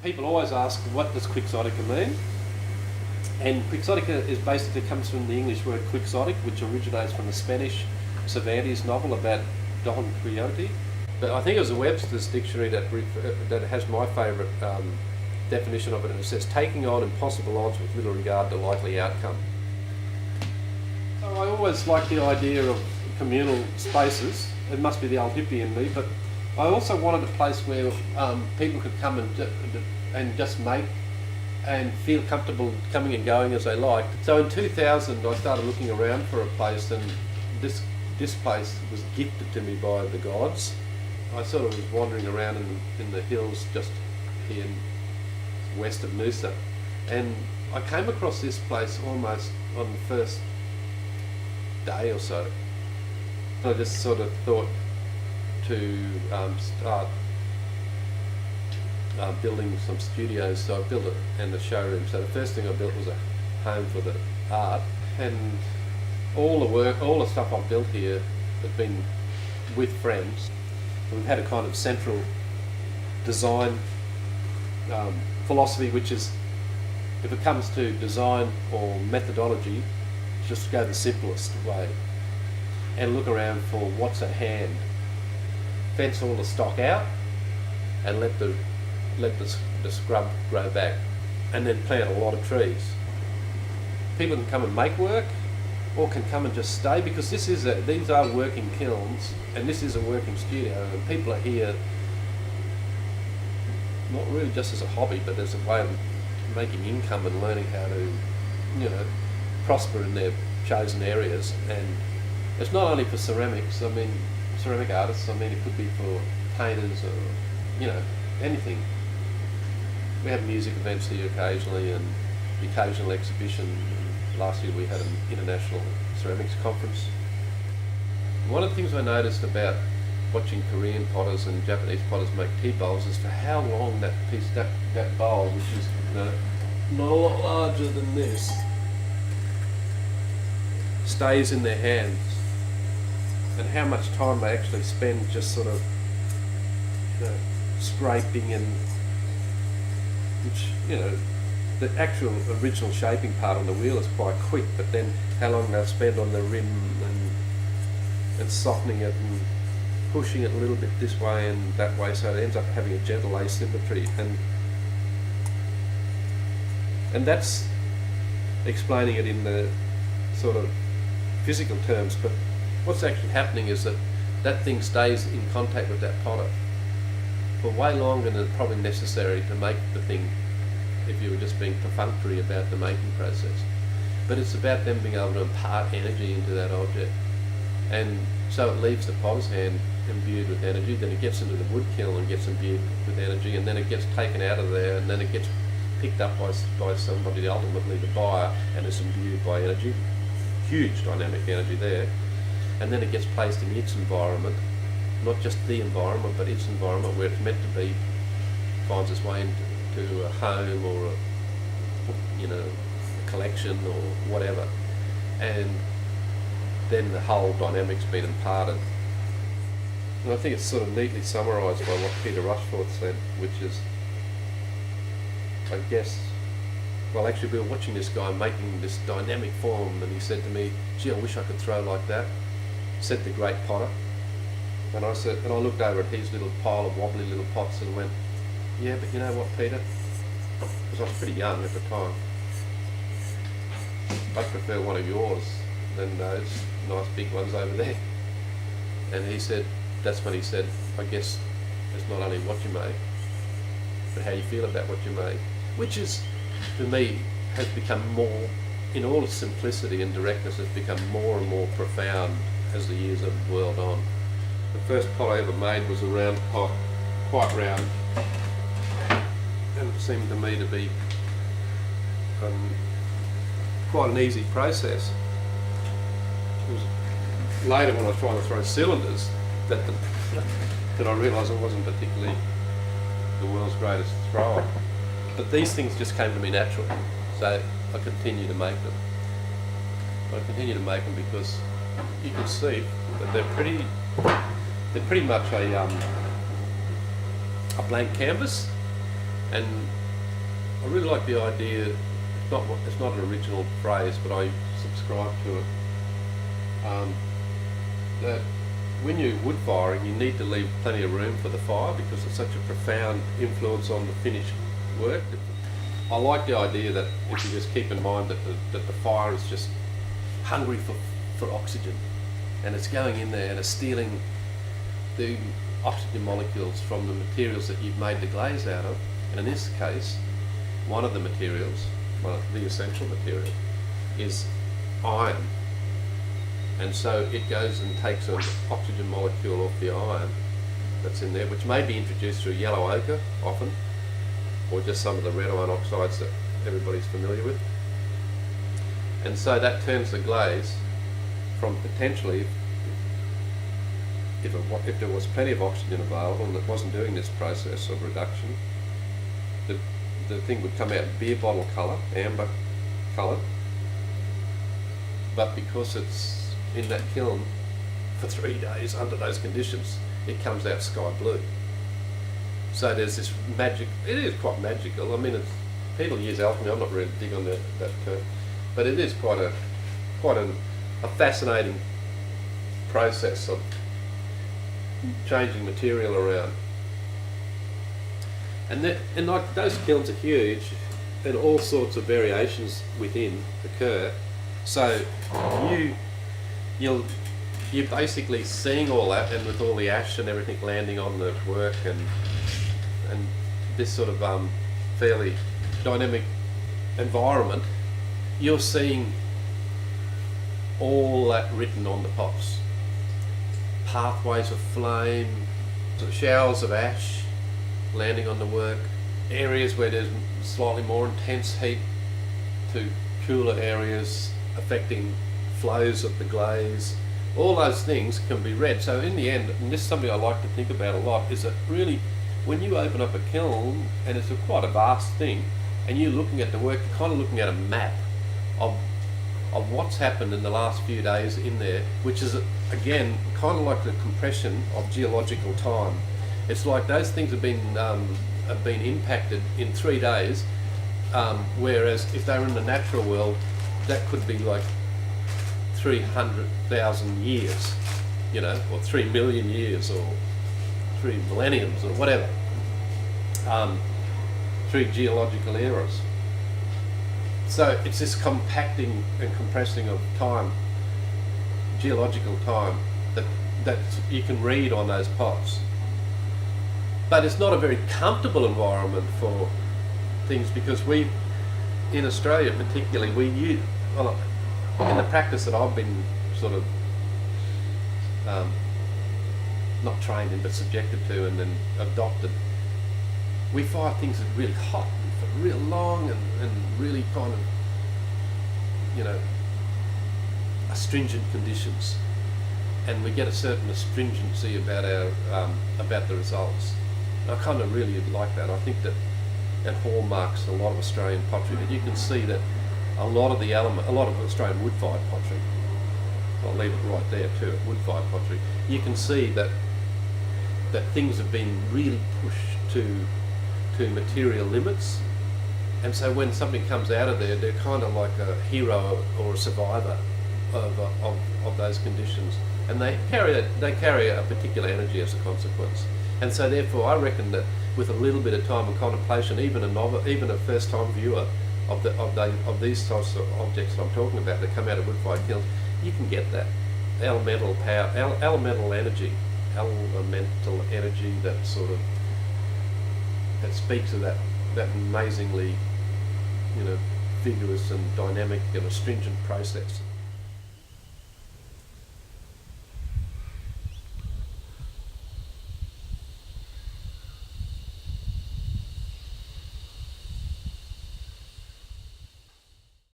People always ask, what does quixotica mean? And quixotica is basically comes from the English word quixotic, which originates from the Spanish Cervantes novel about Don Quixote. But I think it was a Webster's dictionary that has my favourite definition of it, and it says taking on impossible odds with little regard to likely outcome. So I always like the idea of communal spaces. It must be the old hippie in me, but I also wanted a place where people could come and just make and feel comfortable coming and going as they like. So in 2000 I started looking around for a place, and this place was gifted to me by the gods. I sort of was wandering around in the hills just here west of Noosa, and I came across this place almost on the first day or so. I just sort of thought to start building some studios, so I built it and the showroom. So the first thing I built was a home for the art, and all the stuff I've built here has been with friends. We've had a kind of central design philosophy, which is, if it comes to design or methodology, just go the simplest way and look around for what's at hand. Fence all the stock out and let the scrub grow back, and then plant a lot of trees. People can come and make work, or can come and just stay, because these are working kilns, and this is a working studio, and people are here not really just as a hobby, but as a way of making income and learning how to, prosper in their chosen areas. And it's not only for ceramics. I mean, ceramic artists. I mean, it could be for painters or anything. We have music events here occasionally, and the occasional exhibition. Last year we had an international ceramics conference. One of the things I noticed about watching Korean potters and Japanese potters make tea bowls is for how long that bowl, which is not a lot larger than this, stays in their hands, and how much time they actually spend just sort of scraping, and which the actual original shaping part on the wheel is quite quick, but then how long they'll spend on the rim and softening it and pushing it a little bit this way and that way, so it ends up having a gentle asymmetry, and that's explaining it in the sort of physical terms. But what's actually happening is that thing stays in contact with that potter for way longer than probably necessary to make the thing, if you were just being perfunctory about the making process. But it's about them being able to impart energy into that object, and so it leaves the potter's hand imbued with energy, then it gets into the wood kiln and gets imbued with energy, and then it gets taken out of there, and then it gets picked up by somebody, ultimately the buyer, and is imbued by energy, huge dynamic energy there, and then it gets placed in its environment, not just the environment, but its environment where it's meant to be, finds its way into a home or a collection or whatever, and then the whole dynamic's been imparted. And I think it's sort of neatly summarised by what Peter Rushforth said, which is, I guess, well, actually we were watching this guy making this dynamic form, and he said to me, "Gee, I wish I could throw like that," said the great potter. And I looked over at his little pile of wobbly little pots and went, "Yeah, but you know what, Peter?" Because I was pretty young at the time. "I prefer one of yours than those nice big ones over there." And he said, that's when he said, "I guess it's not only what you make, but how you feel about what you make," which is, to me, has become more, in all its simplicity and directness, has become more and more profound as the years have whirled on. The first pot I ever made was a round pot, quite round, and it seemed to me to be quite an easy process. It was later, when I was trying to throw cylinders, that I realised I wasn't particularly the world's greatest thrower. But these things just came to me naturally, so I continue to make them. I continue to make them because you can see that they're pretty much a blank canvas, And I really like the idea, it's not an original phrase, but I subscribe to it, that when you're wood firing, you need to leave plenty of room for the fire because it's such a profound influence on the finished work. I like the idea that if you just keep in mind that the fire is just hungry for oxygen, and it's going in there and it's stealing the oxygen molecules from the materials that you've made the glaze out of. And in this case, one of the materials, the essential material, is iron. And so it goes and takes an oxygen molecule off the iron that's in there, which may be introduced through yellow ochre often, or just some of the red iron oxides that everybody's familiar with. And so that turns the glaze from potentially, if there was plenty of oxygen available and it wasn't doing this process of reduction, the thing would come out beer bottle colour, amber coloured, but because it's in that kiln for 3 days under those conditions, it comes out sky blue. So there's this magic, it is quite magical. I mean, people use alchemy, I'm not really big on that term, but it is quite a fascinating process of changing material around. And like those kilns are huge, and all sorts of variations within occur. So you're basically seeing all that, and with all the ash and everything landing on the work, and this sort of fairly dynamic environment, you're seeing all that written on the pots. Pathways of flame, showers of ash landing on the work, areas where there's slightly more intense heat to cooler areas affecting flows of the glaze. All those things can be read. So in the end, and this is something I like to think about a lot, is that really when you open up a kiln, and it's quite a vast thing, and you're looking at the work, you're kind of looking at a map of what's happened in the last few days in there, which is again kind of like the compression of geological time. It's like those things have been impacted in 3 days, whereas if they were in the natural world, that could be like 300,000 years, or 3 million years, or 3 millenniums, or whatever, 3 geological eras. So it's this compacting and compressing of time, geological time, that you can read on those pots. But it's not a very comfortable environment for things, because in Australia particularly, in the practice that I've been sort of not trained in but subjected to and then adopted, we fire things that are really hot and for real long and really kind of, astringent conditions, and we get a certain astringency about the results. And I kind of really like that. I think that hallmarks a lot of Australian pottery, that you can see that a lot of Australian wood-fired pottery, I'll leave it right there too, wood-fired pottery, you can see that things have been really pushed to material limits, and so when something comes out of there, they're kind of like a hero or a survivor of those conditions, and they carry a particular energy as a consequence. And so therefore I reckon that with a little bit of time and contemplation, even a first-time viewer of these sorts of objects that I'm talking about that come out of wood-fired kilns, you can get that elemental power, elemental energy that sort of that speaks of that amazingly, vigorous and dynamic and astringent process.